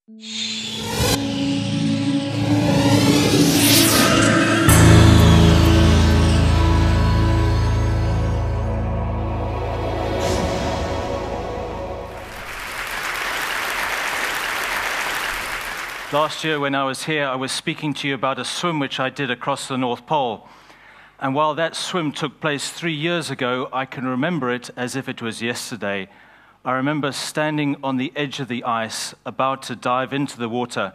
Last year when I was here, I was speaking to you about a swim which I did across the North Pole. And while that swim took place 3 years ago, I can remember it as if it was yesterday. I remember standing on the edge of the ice, about to dive into the water,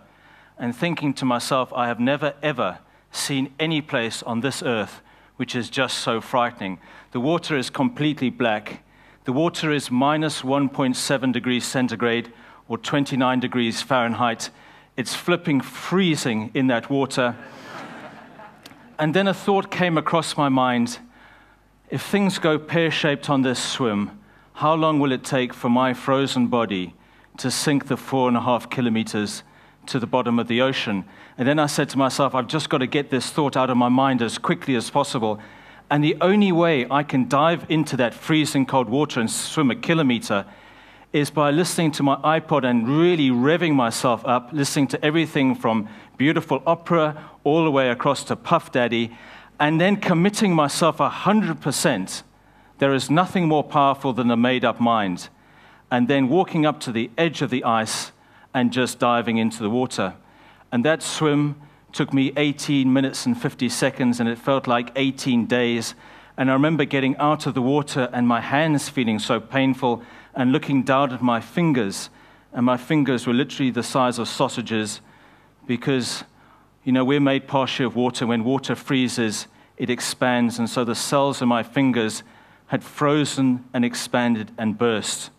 and thinking to myself, I have never ever seen any place on this earth which is just so frightening. The water is completely black. The water is minus 1.7 degrees centigrade, or 29 degrees Fahrenheit. It's flipping freezing in that water. And then a thought came across my mind. If things go pear-shaped on this swim, how long will it take for my frozen body to sink the 4.5 kilometers to the bottom of the ocean? And then I said to myself, I've just got to get this thought out of my mind as quickly as possible. And the only way I can dive into that freezing cold water and swim a kilometer is by listening to my iPod and really revving myself up, listening to everything from beautiful opera all the way across to Puff Daddy, and then committing myself 100%. There is nothing more powerful than a made-up mind. And then walking up to the edge of the ice and just diving into the water. And that swim took me 18 minutes and 50 seconds, and it felt like 18 days. And I remember getting out of the water and my hands feeling so painful, and looking down at my fingers, and my fingers were literally the size of sausages, because, you know, we're made partially of water. When water freezes, it expands, and so the cells in my fingers had frozen and expanded and burst.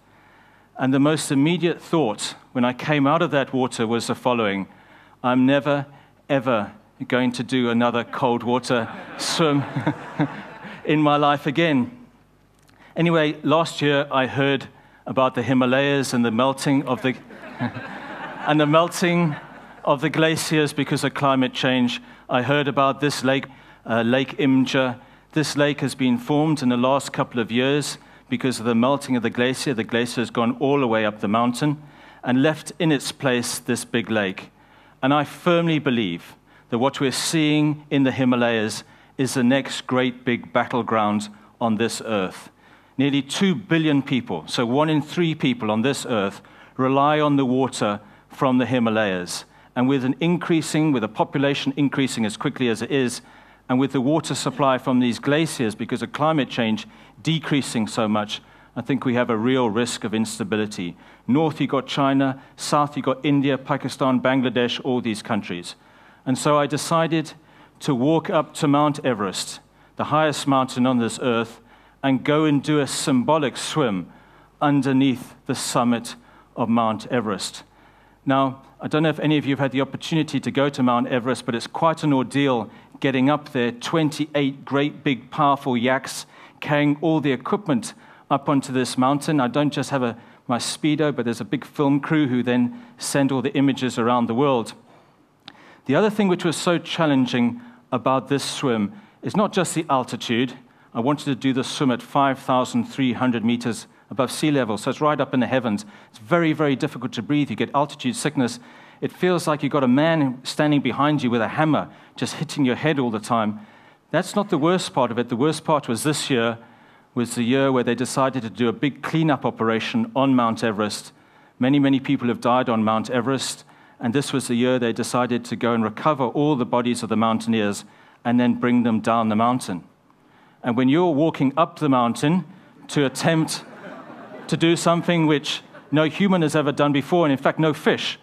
And the most immediate thought when I came out of that water was the following: I'm never, ever going to do another cold water swim in my life again. Anyway, last year I heard about the Himalayas and the melting of the and the melting of the glaciers because of climate change. I heard about this lake, Lake Imja. This lake has been formed in the last couple of years because of the melting of the glacier. The glacier has gone all the way up the mountain and left in its place this big lake. And I firmly believe that what we're seeing in the Himalayas is the next great big battleground on this earth. Nearly 2 billion people, so 1 in 3 people on this earth, rely on the water from the Himalayas. And with a population increasing as quickly as it is, and with the water supply from these glaciers because of climate change decreasing so much, I think we have a real risk of instability. North, you've got China. South, you've got India, Pakistan, Bangladesh, all these countries. And so I decided to walk up to Mount Everest, the highest mountain on this earth, and go and do a symbolic swim underneath the summit of Mount Everest. Now, I don't know if any of you have had the opportunity to go to Mount Everest, but it's quite an ordeal getting up there. 28 great, big, powerful yaks carrying all the equipment up onto this mountain. I don't just have my Speedo, but there's a big film crew who then send all the images around the world. The other thing which was so challenging about this swim is not just the altitude. I wanted to do the swim at 5,300 meters above sea level, so it's right up in the heavens. It's very, very difficult to breathe. You get altitude sickness. It feels like you've got a man standing behind you with a hammer, just hitting your head all the time. That's not the worst part of it. The worst part was this year, was the year where they decided to do a big cleanup operation on Mount Everest. Many, many people have died on Mount Everest, and this was the year they decided to go and recover all the bodies of the mountaineers and then bring them down the mountain. And when you're walking up the mountain to attempt to do something which no human has ever done before, and in fact, no fish.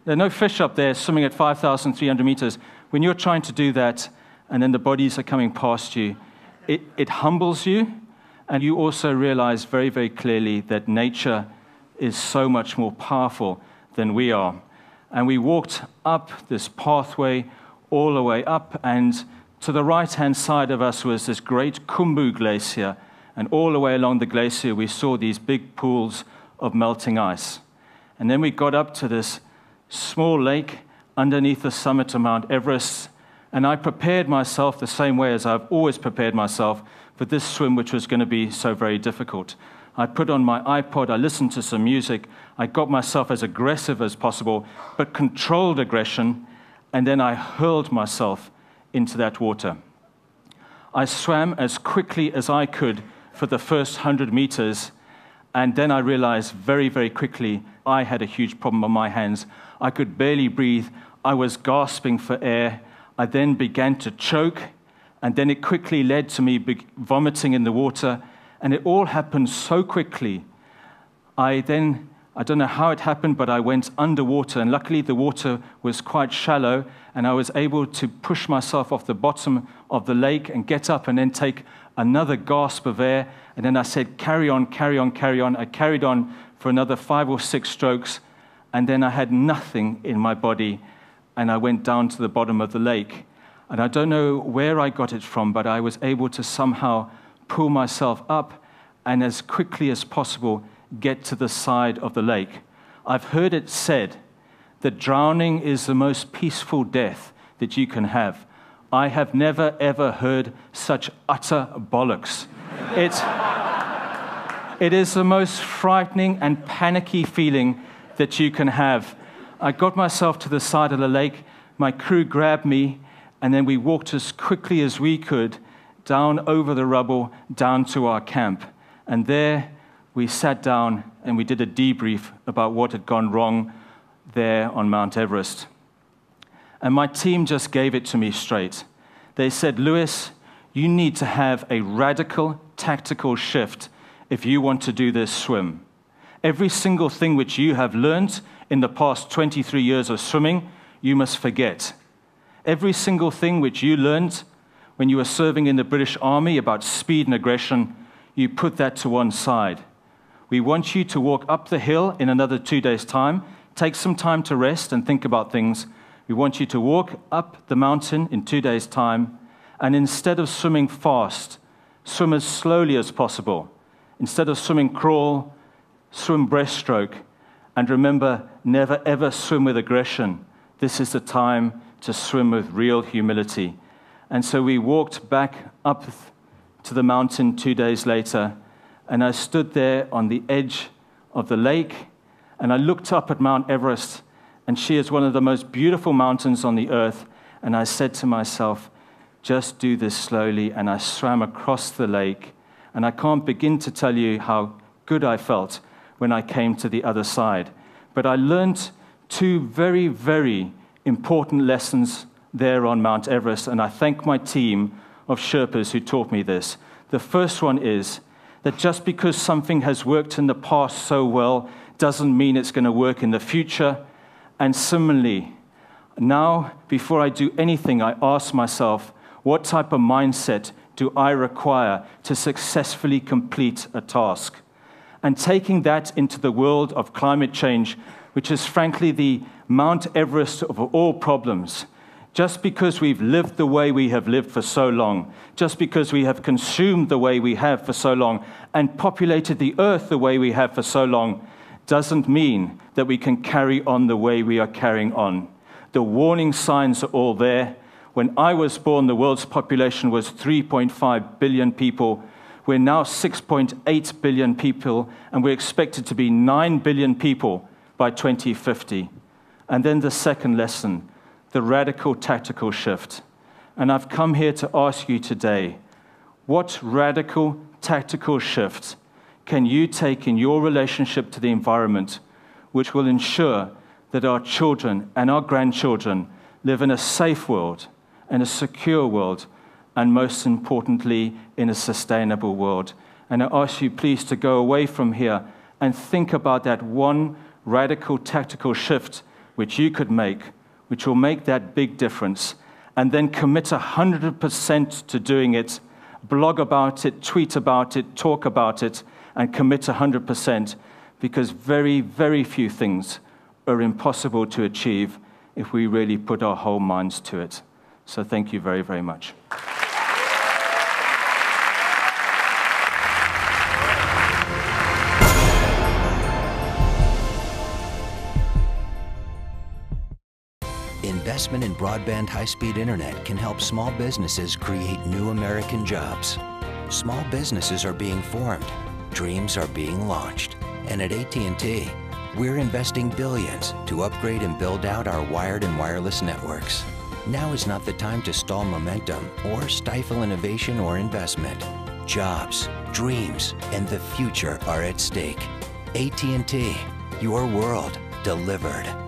There are no fish up there swimming at 5,300 meters. When you're trying to do that, and then the bodies are coming past you, it humbles you, and you also realize very, very clearly that nature is so much more powerful than we are. And we walked up this pathway all the way up, and to the right-hand side of us was this great Khumbu glacier, and all the way along the glacier we saw these big pools of melting ice. And then we got up to this small lake underneath the summit of Mount Everest, and I prepared myself the same way as I've always prepared myself for this swim, which was going to be so very difficult. I put on my iPod, I listened to some music, I got myself as aggressive as possible, but controlled aggression, and then I hurled myself into that water. I swam as quickly as I could for the first 100 meters, and then I realized very, very quickly I had a huge problem on my hands. I could barely breathe. I was gasping for air. I then began to choke, and then it quickly led to me vomiting in the water, and it all happened so quickly. I don't know how it happened, but I went underwater, and luckily the water was quite shallow, and I was able to push myself off the bottom of the lake and get up and then take another gasp of air, and then I said, carry on, carry on, carry on. I carried on for another 5 or 6 strokes, and then I had nothing in my body, and I went down to the bottom of the lake. And I don't know where I got it from, but I was able to somehow pull myself up and as quickly as possible get to the side of the lake. I've heard it said that drowning is the most peaceful death that you can have. I have never, ever heard such utter bollocks. It is the most frightening and panicky feeling that you can have. I got myself to the side of the lake, my crew grabbed me, and then we walked as quickly as we could down over the rubble, down to our camp. And there we sat down and we did a debrief about what had gone wrong there on Mount Everest. And my team just gave it to me straight. They said, Lewis, you need to have a radical tactical shift if you want to do this swim. Every single thing which you have learned in the past 23 years of swimming, you must forget. Every single thing which you learned when you were serving in the British Army about speed and aggression, you put that to one side. We want you to walk up the hill in another 2 days' time, take some time to rest and think about things. We want you to walk up the mountain in 2 days' time, and instead of swimming fast, swim as slowly as possible. Instead of swimming crawl, swim breaststroke. And remember, never ever swim with aggression. This is the time to swim with real humility. And so we walked back up to the mountain 2 days later, and I stood there on the edge of the lake, and I looked up at Mount Everest, and she is one of the most beautiful mountains on the earth, and I said to myself, just do this slowly, and I swam across the lake, and I can't begin to tell you how good I felt when I came to the other side. But I learned 2 very, very important lessons there on Mount Everest, and I thank my team of Sherpas who taught me this. The first one is that just because something has worked in the past so well doesn't mean it's going to work in the future. And similarly, now, before I do anything, I ask myself, what type of mindset do I require to successfully complete a task? And taking that into the world of climate change, which is frankly the Mount Everest of all problems, just because we've lived the way we have lived for so long, just because we have consumed the way we have for so long, and populated the earth the way we have for so long, doesn't mean that we can carry on the way we are carrying on. The warning signs are all there. When I was born, the world's population was 3.5 billion people. We're now 6.8 billion people, and we're expected to be 9 billion people by 2050. And then the second lesson, the radical tactical shift. And I've come here to ask you today, what radical tactical shift can you take in your relationship to the environment, which will ensure that our children and our grandchildren live in a safe world, in a secure world, and most importantly, in a sustainable world? And I ask you please to go away from here and think about that one radical tactical shift which you could make, which will make that big difference, and then commit 100% to doing it, blog about it, tweet about it, talk about it, and commit 100%, because very, very few things are impossible to achieve if we really put our whole minds to it. So thank you very, very much. Investment in broadband high-speed internet can help small businesses create new American jobs. Small businesses are being formed. dreams are being launched. And at AT&T, we're investing billions to upgrade and build out our wired and wireless networks. Now is not the time to stall momentum or stifle innovation or investment. Jobs, dreams, and the future are at stake. AT&T, your world delivered.